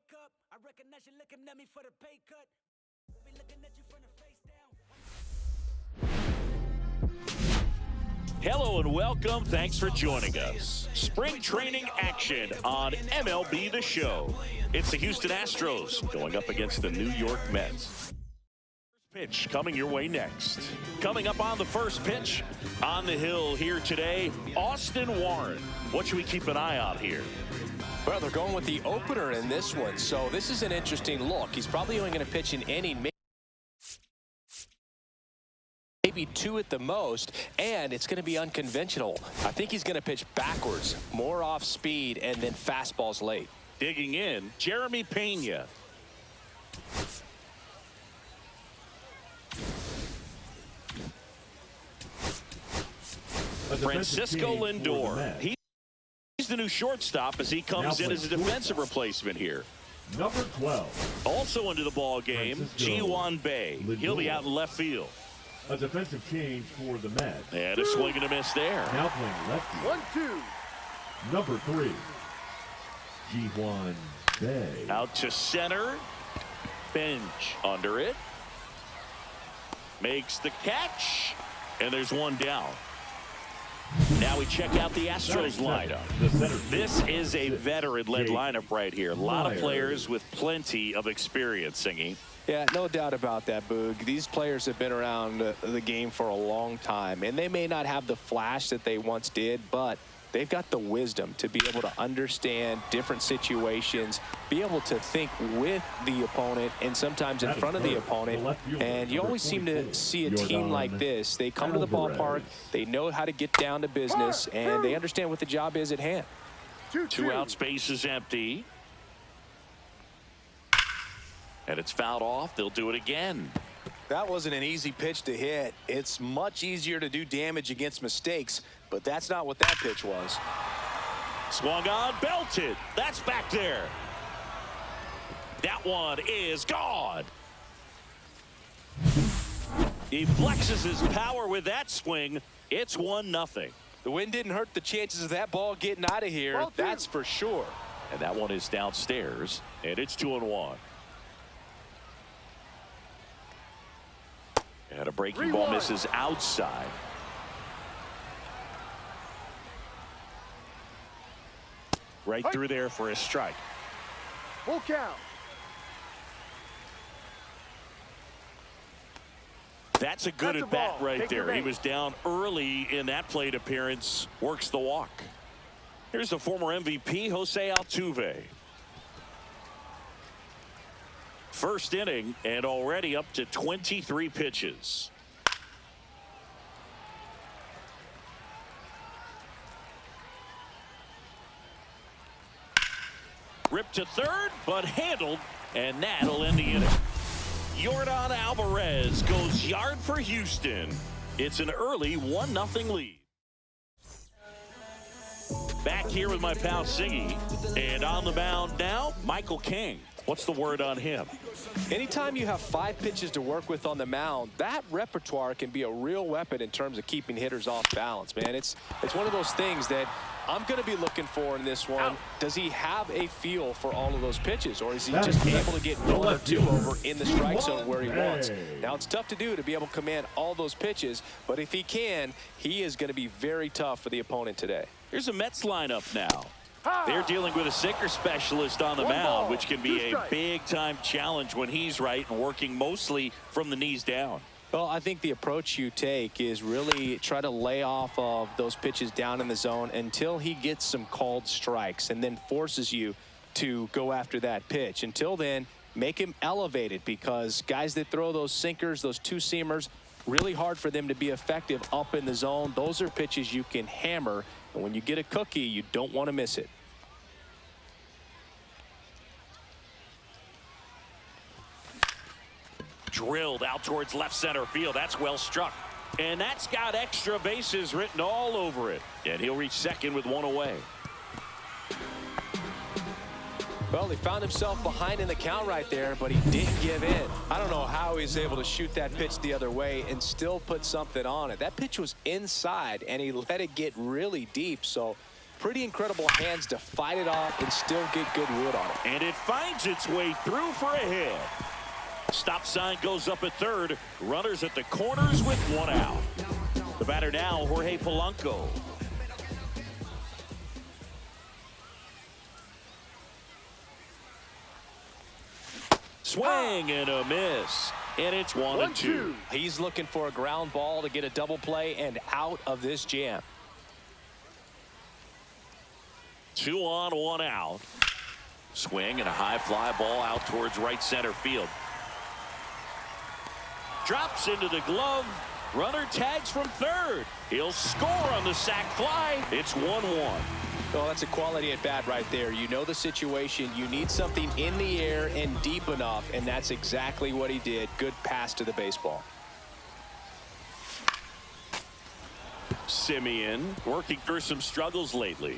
wake up, I recognize you looking at me for the pay cut. Be looking at you from the face down. Hello and welcome. Thanks for joining us. Spring training action on MLB The Show. It's the Houston Astros going up against the New York Mets. Pitch coming your way next. Coming up on the first pitch on the hill here today, Austin Warren. What should we keep an eye on here? Well, they're going with the opener in this one, so this is an interesting look. He's probably only going to pitch an inning, maybe two at the most, and it's going to be unconventional. I think he's going to pitch backwards, more off speed, and then fastballs late. Digging in, Jeremy Pena. Francisco Lindor. He's the new shortstop as he comes in as a defensive replacement here. Number 12. Also into the ball game, Ji-Hwan Bae. He'll be out in left field. A defensive change for the Mets. And a swing and a miss there. Now playing lefty. 1-2. Number 3. Ji-Hwan Bae. Out to center. Bench under it. Makes the catch. And there's one down. Now we check out the Astros lineup. This is a veteran-led lineup right here. A lot of players with plenty of experience, Singy. Yeah, no doubt about that, Boog. These players have been around the game for a long time, and they may not have the flash that they once did, but they've got the wisdom to be able to understand different situations, be able to think with the opponent and sometimes in front of the opponent. And you always seem to see a team like this. They come to the ballpark, they know how to get down to business, and they understand what the job is at hand. 2 out, space is empty. And it's fouled off. They'll do it again. That wasn't an easy pitch to hit. It's much easier to do damage against mistakes, but that's not what that pitch was. Swung on, belted. That's back there. That one is gone. He flexes his power with that swing. It's 1-0. The wind didn't hurt the chances of that ball getting out of here. That's for sure. And that one is downstairs, and it's 2-1. And a breaking ball misses outside. Right through there for a strike. Full count. That's a good at bat right there. He was down early in that plate appearance. Works the walk. Here's the former MVP, Jose Altuve. First inning and already up to 23 pitches. Ripped to third, but handled, and that'll end the inning. Yordan Alvarez goes yard for Houston. It's an early 1-0 lead. Back here with my pal Siggy, and on the mound now, Michael King. What's the word on him? Anytime you have 5 pitches to work with on the mound, that repertoire can be a real weapon in terms of keeping hitters off balance, man. It's one of those things that I'm going to be looking for in this one. Does he have a feel for all of those pitches, or is he just able to get 1 or 2 over in the strike zone where he wants? Now, it's tough to do to be able to command all those pitches, but if he can, he is going to be very tough for the opponent today. Here's a Mets lineup now. They're dealing with a sinker specialist on the mound, which can be a big-time challenge when he's right and working mostly from the knees down. Well, I think the approach you take is really try to lay off of those pitches down in the zone until he gets some called strikes and then forces you to go after that pitch. Until then, make him elevated, because guys that throw those sinkers, those two-seamers, really hard for them to be effective up in the zone. Those are pitches you can hammer. And when you get a cookie, you don't want to miss it. Drilled out towards left center field. That's well struck. And that's got extra bases written all over it. And he'll reach second with 1 away. Well, he found himself behind in the count right there, but he didn't give in. I don't know how he's able to shoot that pitch the other way and still put something on it. That pitch was inside, and he let it get really deep. So pretty incredible hands to fight it off and still get good wood on it. And it finds its way through for a hit. Stop sign goes up at third. Runners at the corners with one out. The batter now, Jorge Polanco. Swing and a miss. And it's 1-2. He's looking for a ground ball to get a double play and out of this jam. 2 on, 1 out. Swing and a high fly ball out towards right center field. Drops into the glove. Runner tags from third. He'll score on the sac fly. It's 1-1. Oh, that's a quality at bat right there. You know the situation. You need something in the air and deep enough, and that's exactly what he did. Good pass to the baseball. Simeon working through some struggles lately.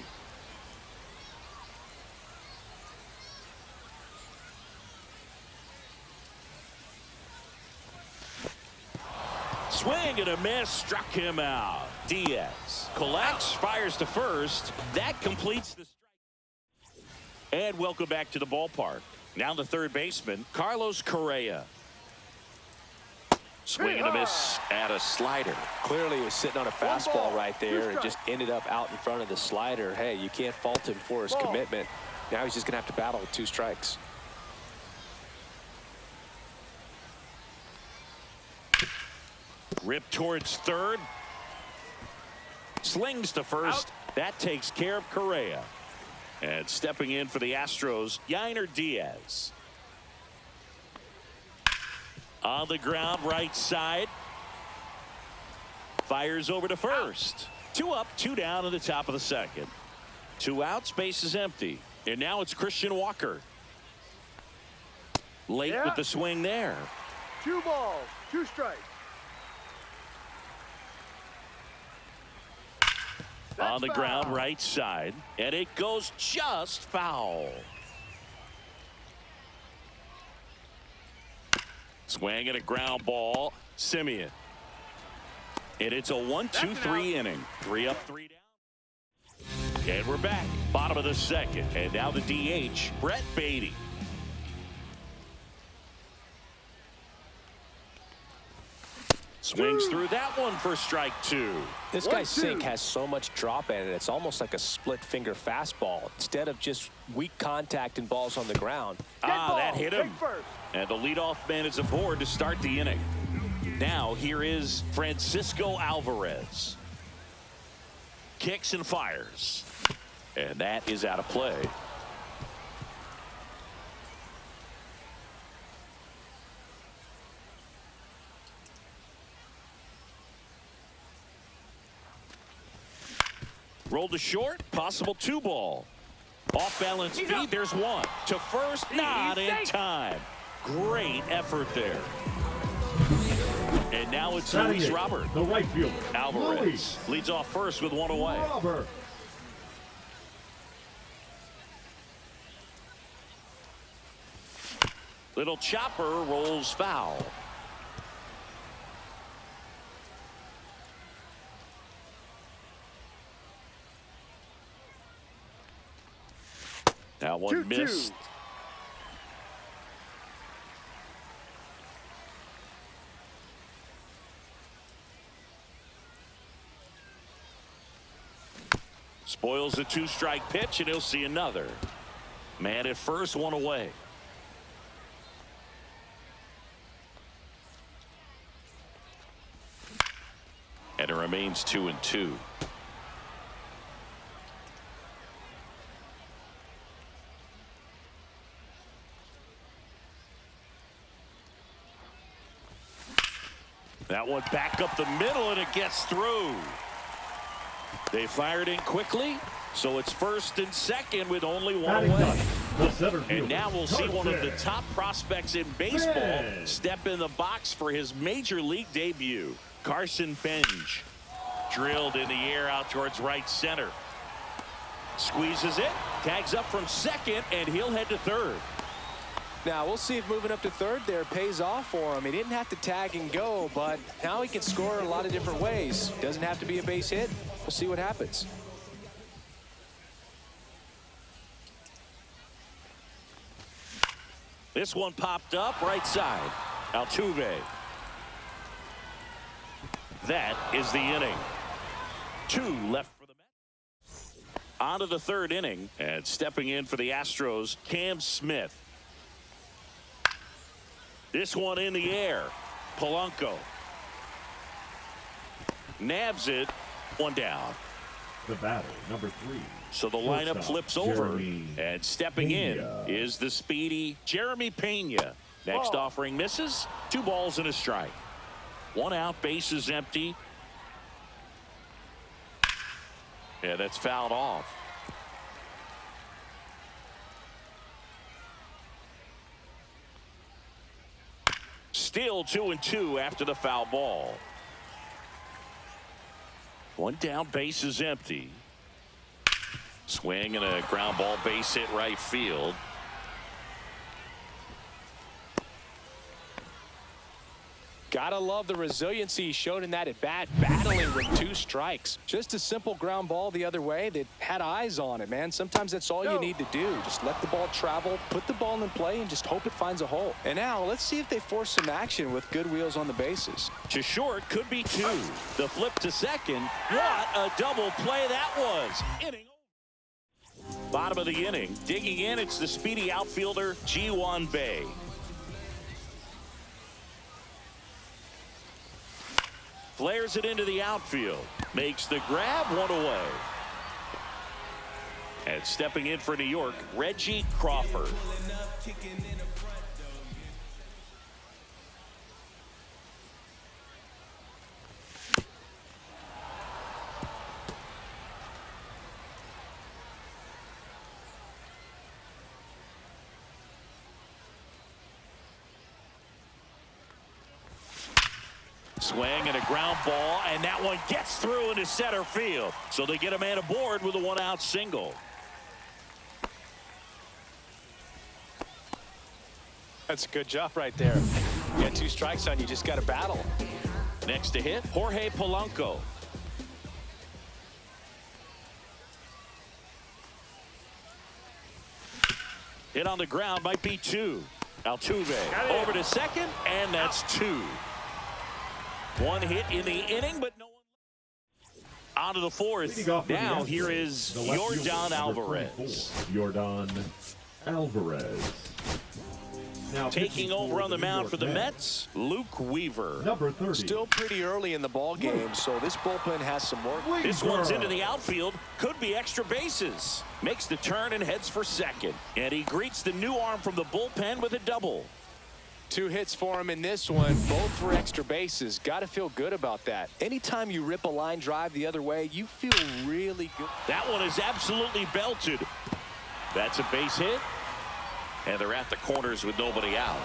Swing and a miss, struck him out. Diaz collects, fires to first. That completes the strike. And welcome back to the ballpark. Now the third baseman, Carlos Correa. Swing and a miss at a slider. Clearly he was sitting on a fastball right there and just ended up out in front of the slider. Hey, you can't fault him for his commitment. Now he's just going to have to battle with 2 strikes. Ripped towards third. Slings to first. That takes care of Correa. And stepping in for the Astros, Yainer Diaz. On the ground, right side. Fires over to first. 2 up, 2 down in the top of the second. 2 outs, base is empty. And now it's Christian Walker. Late with the swing there. 2 balls, 2 strikes. On the ground, right side, and it goes just foul. Swing and a ground ball. Simeon. And it's a 1-2-3 inning. 3 up, 3 down. And we're back. Bottom of the second. And now the DH, Brett Beatty. Swings through that one for strike 2. This guy's sink has so much drop in it. It's almost like a split finger fastball. Instead of just weak contact and balls on the ground. That hit him. And the leadoff man is aboard to start the inning. Now here is Francisco Alvarez. Kicks and fires. And that is out of play. Rolled to short, possible 2 ball. Off balance feed, there's 1. To first, not in time. Great effort there. And now it's Luis Robert. The right fielder. Alvarez leads off first with 1 away. Robert. Little chopper rolls foul. That one missed. Spoils the 2-strike pitch, and he'll see another. Man at first, 1 away. And it remains 2-2. That one back up the middle, and it gets through. They fired in quickly, so it's first and second with only 1 away. And now we'll see one of the top prospects in baseball step in the box for his major league debut. Carson Benj drilled in the air out towards right center. Squeezes it, tags up from second, and he'll head to third. Now we'll see if moving up to third there pays off for him. He didn't have to tag and go, but now he can score a lot of different ways. Doesn't have to be a base hit. We'll see what happens. This one popped up right side. Altuve. That is the inning. 2 left for the Mets. On to the 3rd inning, and stepping in for the Astros, Cam Smith. This one in the air. Polanco nabs it. 1 down. The batter, number 3. So the lineup Shortstop, flips over, Jeremy and stepping in Pena. is the speedy Jeremy Pena. Next offering misses. 2 balls and a strike. 1 out, bases empty. Yeah, that's fouled off. Still 2-2 after the foul ball. 1 down, bases empty. Swing and a ground ball, base hit right field. Gotta love the resiliency he showed in that at bat, battling with 2 strikes. Just a simple ground ball the other way that had eyes on it, man. Sometimes that's all you need to do. Just let the ball travel, put the ball in play, and just hope it finds a hole. And now let's see if they force some action with good wheels on the bases. To short, could be 2. The flip to second. What a double play that was. Inning. Bottom of the inning. Digging in, it's the speedy outfielder, Ji-Hwan Bae. Flares it into the outfield. Makes the grab, 1 away. And stepping in for New York, Reggie Crawford. Swing and a ground ball, and that one gets through into center field. So they get a man aboard with a 1-out single. That's a good job right there. You got 2 strikes on you, just got to battle. Next to hit, Jorge Polanco. Hit on the ground, might be 2. Altuve over to second, and that's 2. 1 hit in the inning, but no one. On to the 4th. Now here is Yordan Alvarez. Yordan Alvarez. Now taking over on the mound for the Mets, Luke Weaver. Number 30. Still pretty early in the ball game, so this bullpen has some work. This one's into the outfield. Could be extra bases. Makes the turn and heads for second. And he greets the new arm from the bullpen with a double. 2 hits for him in this one, both for extra bases. Got to feel good about that. Anytime you rip a line drive the other way, you feel really good. That one is absolutely belted. That's a base hit. And they're at the corners with nobody out.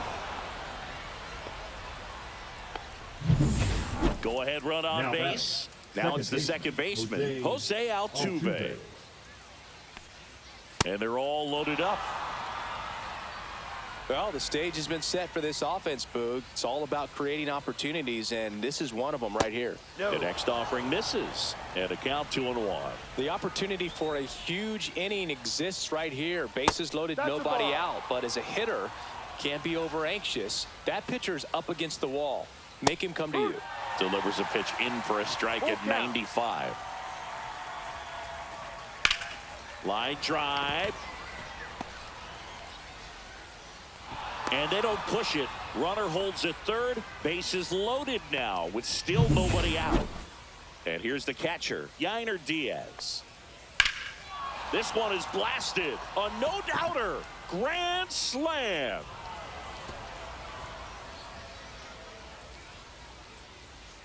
Go ahead run on base. Now it's the second baseman, Jose Altuve. And they're all loaded up. Well, the stage has been set for this offense, Boog. It's all about creating opportunities, and this is one of them right here. The next offering misses, and a count 2-1. The opportunity for a huge inning exists right here. Bases loaded, nobody out. But as a hitter, can't be over anxious. That pitcher's up against the wall. Make him come to you. Delivers a pitch in for a strike at 95. Line drive. And they don't push it. Runner holds at third. Bases loaded now with still nobody out. And here's the catcher, Yainer Diaz. This one is blasted. A no-doubter. Grand slam.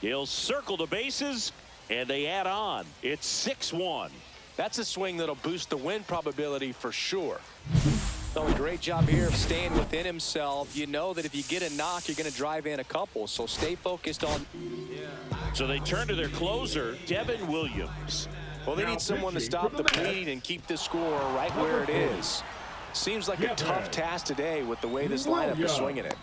He'll circle the bases, and they add on. It's 6-1. That's a swing that'll boost the win probability for sure. So a great job here of staying within himself. You know that if you get a knock, you're going to drive in a couple. So stay focused on. So they turn to their closer, Devin Williams. Well, they need someone to stop the bleed and keep the score right where it is. Seems like a tough task today with the way this lineup is swinging it.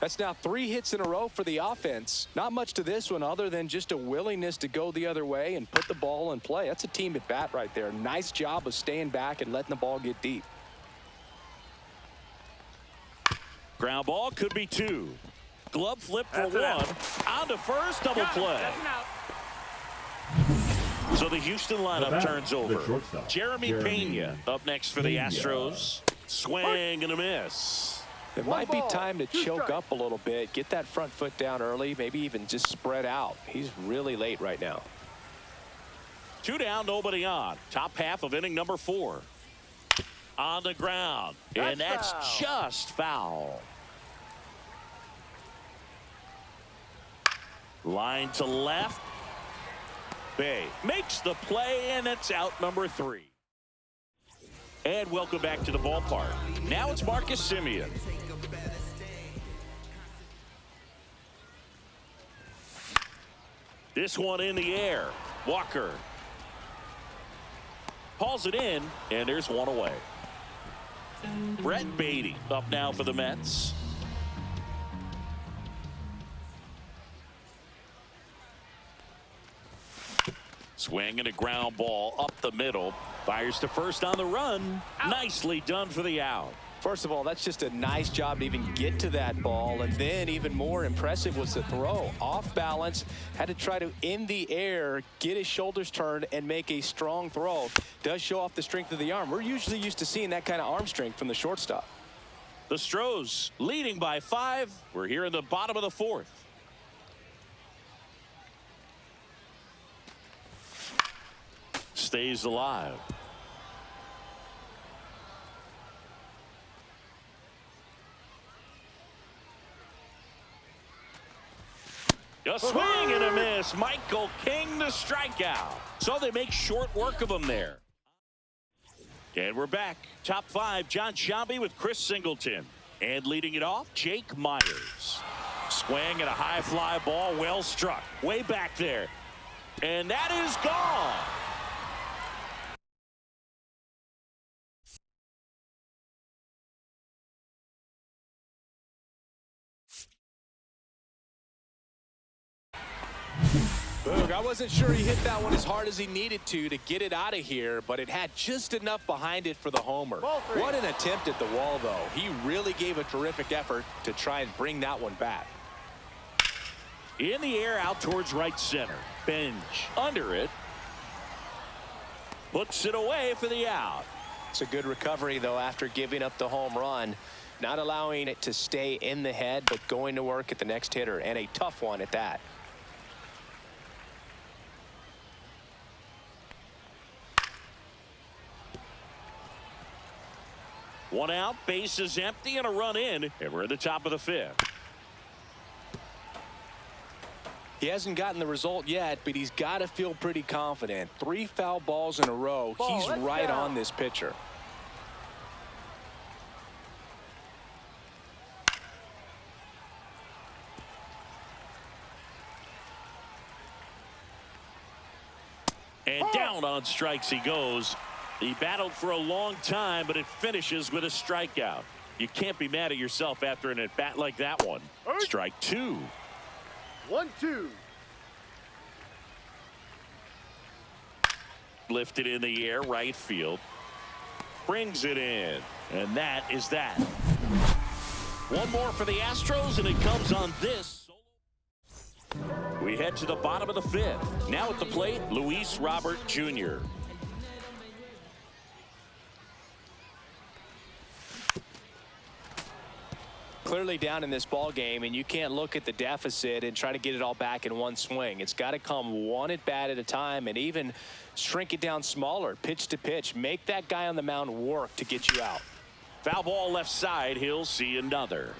That's now 3 hits in a row for the offense. Not much to this one other than just a willingness to go the other way and put the ball in play. That's a team at bat right there. Nice job of staying back and letting the ball get deep. Ground ball could be 2. Glove flip for 1. On to first, double play. So the Houston lineup turns over. Jeremy Pena up next for the Astros. Swing and a miss. It might be time to choke up a little bit, get that front foot down early, maybe even just spread out. He's really late right now. 2 down, nobody on. Top half of inning number 4. On the ground, and that's just foul. Line to left. Bay makes the play, and it's out number 3. And welcome back to the ballpark. Now it's Marcus Semien. This one in the air. Walker hauls it in, and there's one away. Brett Beatty up now for the Mets. Swing and a ground ball up the middle. Fires to first on the run. Nicely done for the out. First of all, that's just a nice job to even get to that ball. And then even more impressive was the throw. Off balance, had to try to, in the air, get his shoulders turned and make a strong throw. Does show off the strength of the arm. We're usually used to seeing that kind of arm strength from the shortstop. The Astros leading by 5. We're here in the bottom of the 4th. Stays alive. A swing and a miss. Michael King the strikeout. So they make short work of him there. And we're back. Top 5, John Sciambi with Chris Singleton. And leading it off, Jake Myers. Swing and a high fly ball, well struck. Way back there. And that is gone. Boog, I wasn't sure he hit that one as hard as he needed to get it out of here, but it had just enough behind it for the homer. What an attempt at the wall, though. He really gave a terrific effort to try and bring that one back. In the air out towards right center. Bench under it. Puts it away for the out. It's a good recovery, though, after giving up the home run. Not allowing it to stay in the head, but going to work at the next hitter, and a tough one at that. One out, bases empty, and a run in, and we're at the top of the 5th. He hasn't gotten the result yet, but he's got to feel pretty confident. 3 foul balls in a row. He's right on this pitcher. And down on strikes he goes. He battled for a long time, but it finishes with a strikeout. You can't be mad at yourself after an at-bat like that one. Strike 2. 1-2. Lifted in the air, right field. Brings it in. And that is that. One more for the Astros, and it comes on this. We head to the bottom of the 5th. Now at the plate, Luis Robert Jr. Clearly down in this ball game, and you can't look at the deficit and try to get it all back in one swing. It's got to come one at bat at a time, and even shrink it down smaller, pitch to pitch. Make that guy on the mound work to get you out. Foul ball left side. He'll see another.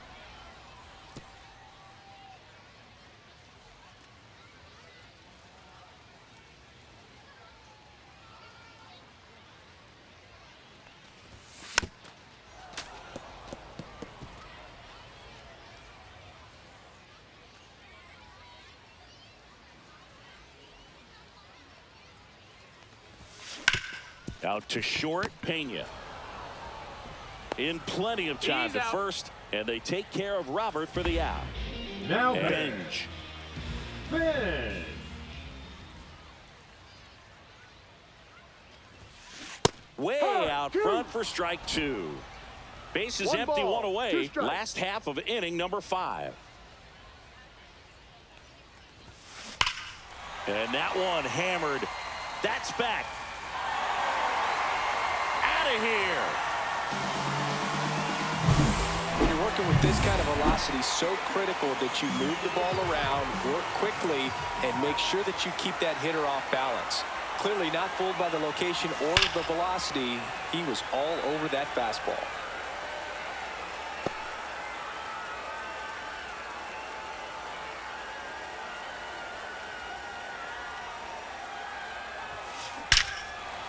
Out to short, Pena. In plenty of time to first, and they take care of Robert for the out. Now Bench. Way out front for strike 2. Base is One empty, ball, one two away. strikes. Last half of inning number 5. And that one hammered. That's back. Out of here. When you're working with this kind of velocity, so critical that you move the ball around, work quickly, and make sure that you keep that hitter off balance. Clearly not fooled by the location or the velocity. He was all over that fastball.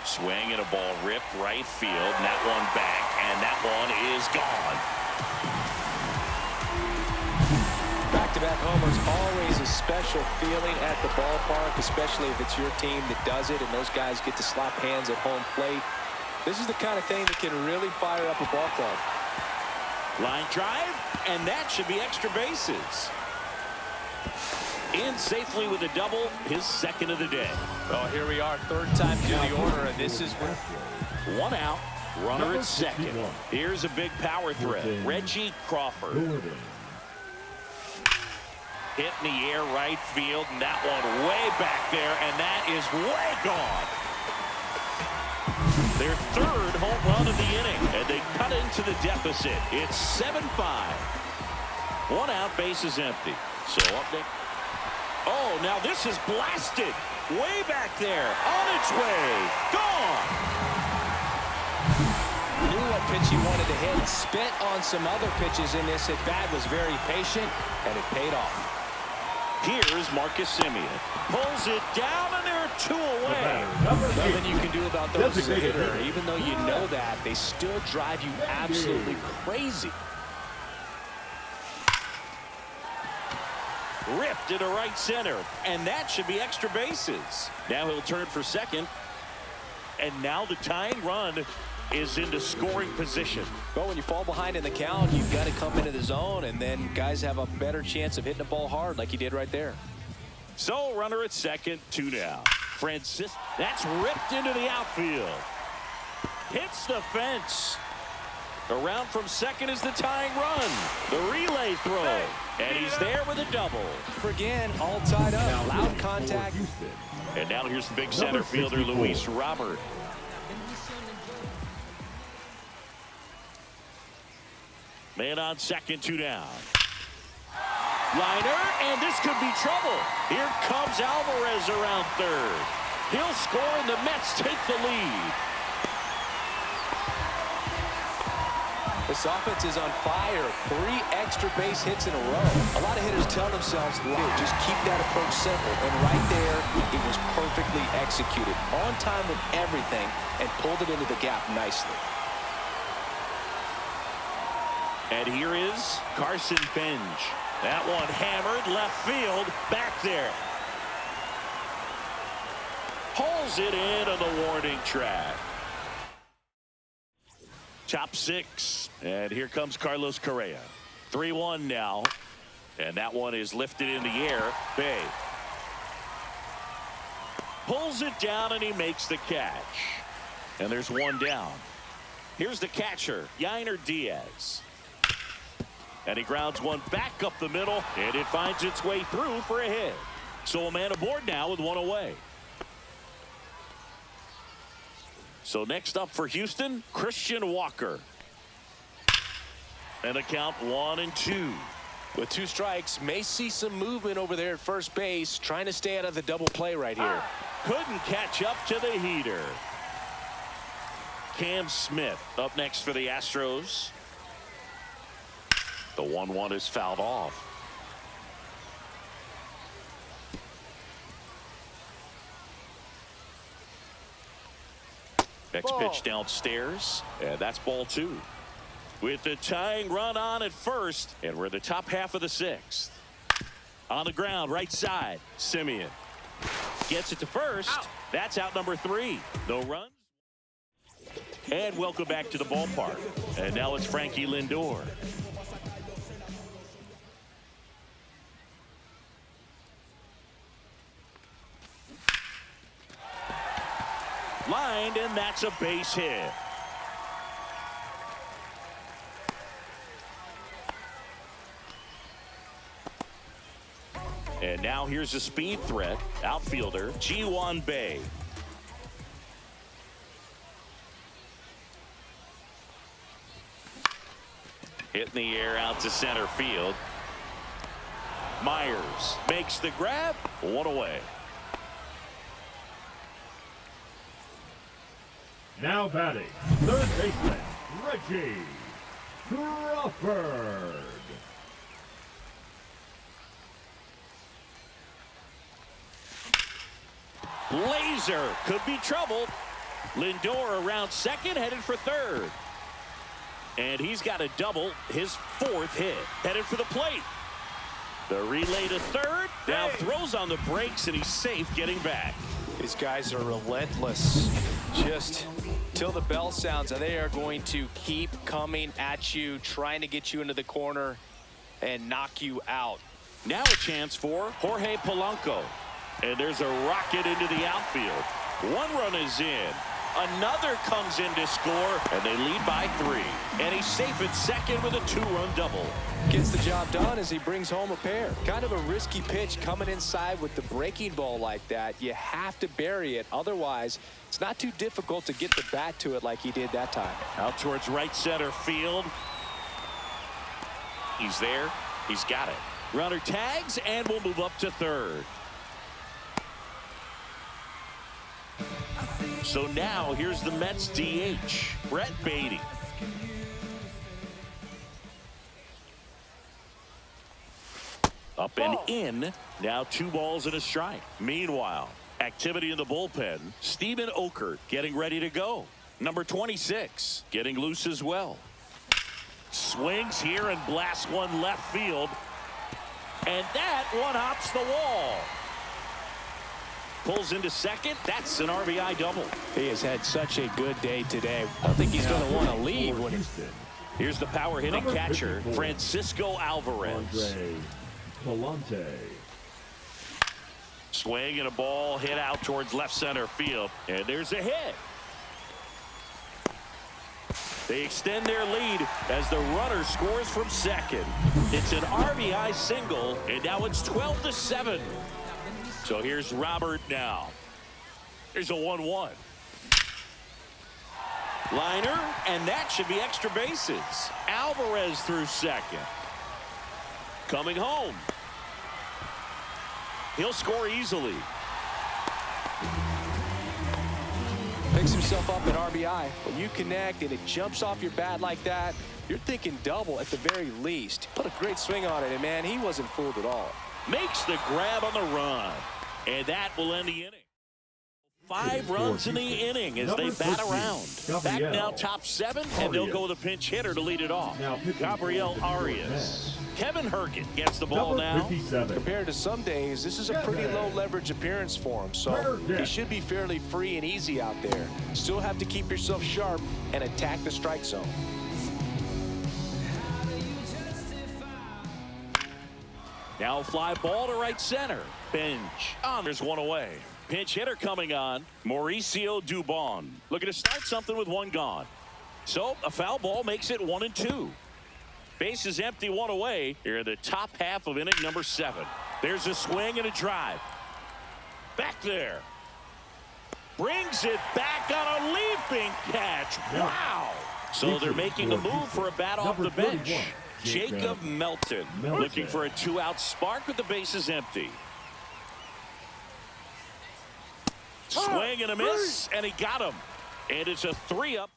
Swing and a ball ripped right field. And that one back, and that one is gone. Back-to-back homers, always a special feeling at the ballpark, especially if it's your team that does it and those guys get to slap hands at home plate. This is the kind of thing that can really fire up a ball club. Line drive, and that should be extra bases. In safely with a double, his second of the day. Well, here we are, third time through the order, and this is where... One out, runner at second. Here's a big power threat. Reggie Crawford. Hit in the air right field, and that one way back there, and that is way gone. Their third home run of the inning, and they cut into the deficit. It's 7-5. One out, base is empty. So up next. Oh, now this is blasted. Way back there, on its way, gone. Knew what pitch he wanted to hit. Spent on some other pitches in this at-bat, was very patient, and it paid off. Here's Marcus Semien. Pulls it down, and they're 2 away. Nothing you can do about those as a hitter. Even though you know that, they still drive you absolutely crazy. Ripped into right center, and that should be extra bases. Now he'll turn for second, and now the tying run is into scoring position. Well, when you fall behind in the count, you've got to come into the zone, and then guys have a better chance of hitting the ball hard like he did right there. So runner at second, 2 down. Francis, that's ripped into the outfield. Hits the fence. Around from second is the tying run. The relay throw. And he's there with a double. Again, all tied up. Loud contact. And now here's the big center fielder, Luis Robert. Man on second, 2 down. Liner, and this could be trouble. Here comes Alvarez around third. He'll score, and the Mets take the lead. This offense is on fire. 3 extra base hits in a row. A lot of hitters tell themselves, just keep that approach simple. And right there, it was perfectly executed. On time with everything, and pulled it into the gap nicely. And here is Carson Benj. That one hammered left field, back there. Pulls it in on the warning track. Top 6, and here comes Carlos Correa. 3-1 now, and that one is lifted in the air. Bay pulls it down, and he makes the catch. And there's 1 down. Here's the catcher, Yainer Diaz. And he grounds one back up the middle, and it finds its way through for a hit. So a man aboard now with 1 away. So next up for Houston, Christian Walker. And a count 1-2. With 2 strikes, may see some movement over there at first base, trying to stay out of the double play right here. Couldn't catch up to the heater. Cam Smith up next for the Astros. The 1-1 is fouled off. Next pitch downstairs, and that's ball 2. With the tying run on at first, and we're in the top half of the 6th. On the ground, right side, Semien gets it to first. That's out number 3. No runs. And welcome back to the ballpark. And now it's Frankie Lindor. Lined, and that's a base hit. And now here's a speed threat, outfielder Ji-Hwan Bae. Hitting the air out to center field. Myers makes the grab. One away. Now batting, third baseman, Reggie Crawford. Laser could be trouble. Lindor around second, headed for third. And he's got a double, his fourth hit. Headed for the plate. The relay to third. Now throws on the brakes, and he's safe getting back. These guys are relentless. Just till the bell sounds, and they are going to keep coming at you, trying to get you into the corner and knock you out. Now a chance for Jorge Polanco. And there's a rocket into the outfield. One run is in. Another comes in to score, and they lead by 3. And he's safe at second with a 2-run double. Gets the job done as he brings home a pair. Kind of a risky pitch coming inside with the breaking ball like that. You have to bury it. Otherwise, it's not too difficult to get the bat to it like he did that time. Out towards right center field. He's there. He's got it. Runner tags and will move up to third. So now here's the Mets DH, Brett Beatty. Up and in. Now 2 balls and a strike. Meanwhile, activity in the bullpen. Steven Okert getting ready to go. Number 26 getting loose as well. Swings here and blasts one left field. And that one hops the wall. Pulls into second. That's an RBI double. He has had such a good day today. I don't think he's going to want to leave. Here's the power hitting Number catcher, 54, Francisco Alvarez. Andre Palante. Swing and a ball hit out towards left center field. And there's a hit. They extend their lead as the runner scores from second. It's an RBI single, and now it's 12-7. So here's Robert now. Here's a 1-1. Liner, and that should be extra bases. Alvarez through second. Coming home. He'll score easily. Picks himself up at RBI. When you connect and it jumps off your bat like that, you're thinking double at the very least. Put a great swing on it, and man, he wasn't fooled at all. Makes the grab on the run. And that will end the inning. 5 runs in the inning as they bat around. Back now top 7, and they'll go with a pinch hitter to lead it off. Gabriel Arias. Kevin Herget gets the ball now. Compared to some days, this is a pretty low leverage appearance for him, so he should be fairly free and easy out there. Still have to keep yourself sharp and attack the strike zone. Now fly ball to right center. Bench. There's one away. Pinch hitter coming on. Mauricio Dubon. Looking to start something with 1 gone. So a foul ball makes it 1-2. Base is empty, 1 away. Here in the top half of inning number 7. There's a swing and a drive. Back there. Brings it back on a leaping catch. Wow. So they're making a move for a bat off the bench. Jacob Melton looking for a 2-out spark with the bases empty. Swing and a miss, and he got him. And it's a 3-up.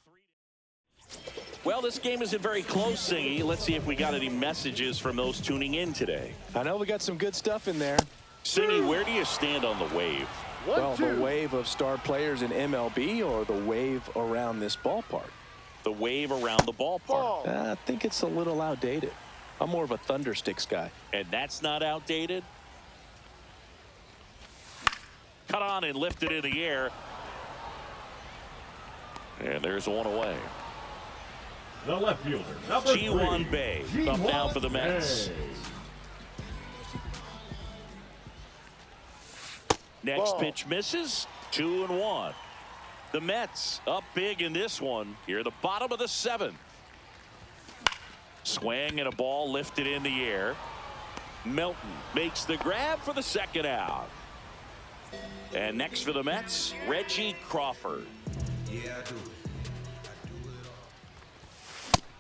Well, this game isn't very close, Singy. Let's see if we got any messages from those tuning in today. I know we got some good stuff in there. Singy, where do you stand on the wave? Well, the wave of star players in MLB or the wave around this ballpark? The wave around the ballpark. I think it's a little outdated. I'm more of a Thundersticks guy. And that's not outdated? Cut on and lifted in the air. And there's 1 away. The left fielder, number Ji-Hwan 3, Bae up now for the Mets. Next pitch misses. 2-1. The Mets up big in this one. Here at the bottom of the 7th. Swing and a ball lifted in the air. Melton makes the grab for the second out. And next for the Mets, Reggie Crawford.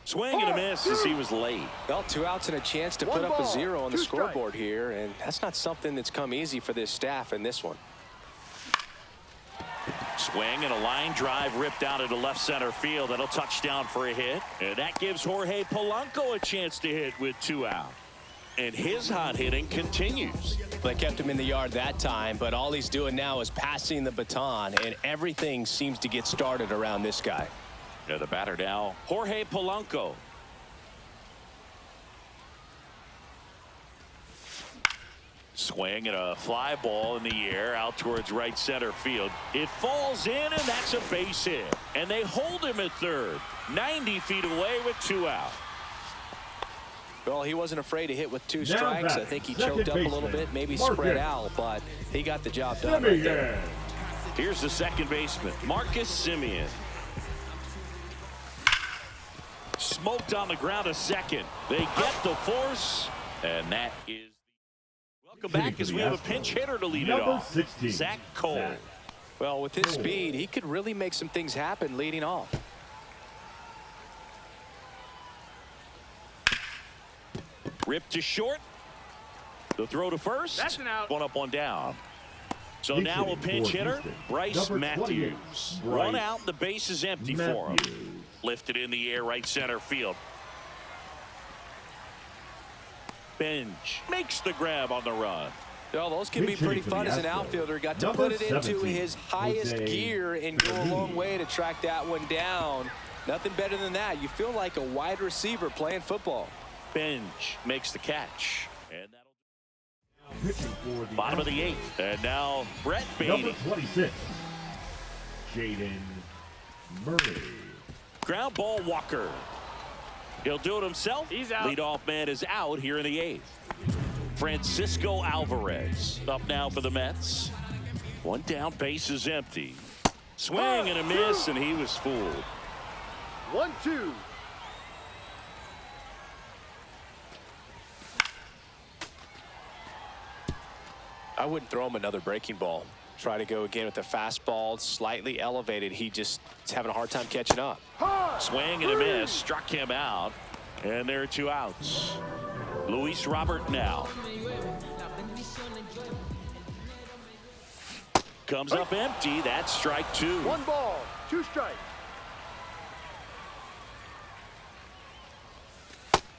Swing and a miss as he was late. Well, 2 outs and a chance to put up a 0 on the scoreboard here, and that's not something that's come easy for this staff in this one. Swing and a line drive ripped out into left center field. That'll touch down for a hit. And that gives Jorge Polanco a chance to hit with 2 out. And his hot hitting continues. They kept him in the yard that time, but all he's doing now is passing the baton, and everything seems to get started around this guy. Yeah, the batter now, Jorge Polanco. Swing and a fly ball in the air out towards right center field. It falls in, and that's a base hit. And they hold him at third, 90 feet away with 2 out. Well, he wasn't afraid to hit with 2 strikes. I think he choked up a little bit, maybe spread out, but he got the job done right there. Here's the second baseman, Marcus Semien. Smoked on the ground a second. They get the force, and that is. Welcome back as we have a pinch hitter to lead it off. 16, Zach Cole. Well, with his speed, he could really make some things happen leading off. Ripped to short. The throw to first. That's an out. 1 up, 1 down. So now a pinch hitter, Bryce Matthews. 1 out, the base is empty for him. Lifted in the air, right center field. Bench makes the grab on the run. Well, those can be pretty fun as an outfielder. Got to put it into his highest gear and go a long way to track that one down. Nothing better than that. You feel like a wide receiver playing football. Bench makes the catch. And that'll bottom of the 8th. And now Brett Beatty. Number 26, Jaden Murray. Ground ball, Walker. He'll do it himself. He's out. Leadoff man is out here in the 8th. Francisco Alvarez up now for the Mets. 1 down, base is empty. Swing and a miss, and he was fooled. 1-2. I wouldn't throw him another breaking ball. Try to go again with the fastball, slightly elevated. He just is having a hard time catching up. Swing and a miss, struck him out, and there are 2 outs. Luis Robert now. Comes up empty. That's strike 2. 1 ball, 2 strikes.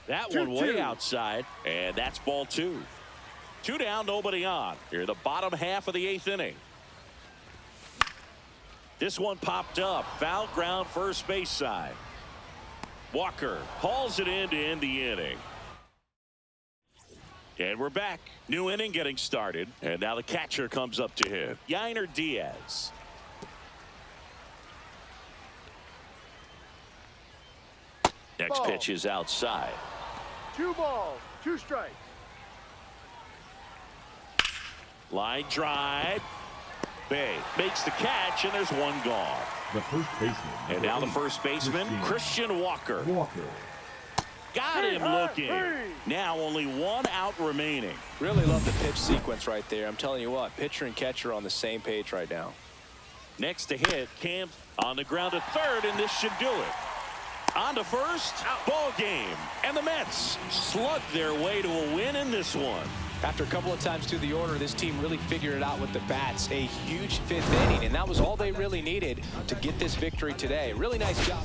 That one way outside, and that's ball 2. 2 down, nobody on. Here, the bottom half of the 8th inning. This one popped up. Foul ground, first base side. Walker hauls it in to end the inning. And we're back. New inning getting started. And now the catcher comes up to him. Yainer Diaz. Next pitch is outside. 2 balls, 2 strikes. Line drive. Bay makes the catch, and there's 1 gone. The first baseman. And now the first baseman, Christian Walker. Got him looking. Now only 1 out remaining. Really love the pitch sequence right there. I'm telling you what, pitcher and catcher on the same page right now. Next to hit, Camp on the ground at third, and this should do it. On to first, ball game. And the Mets slug their way to a win in this one. After a couple of times through the order, this team really figured it out with the bats. A huge 5th inning, and that was all they really needed to get this victory today. Really nice job.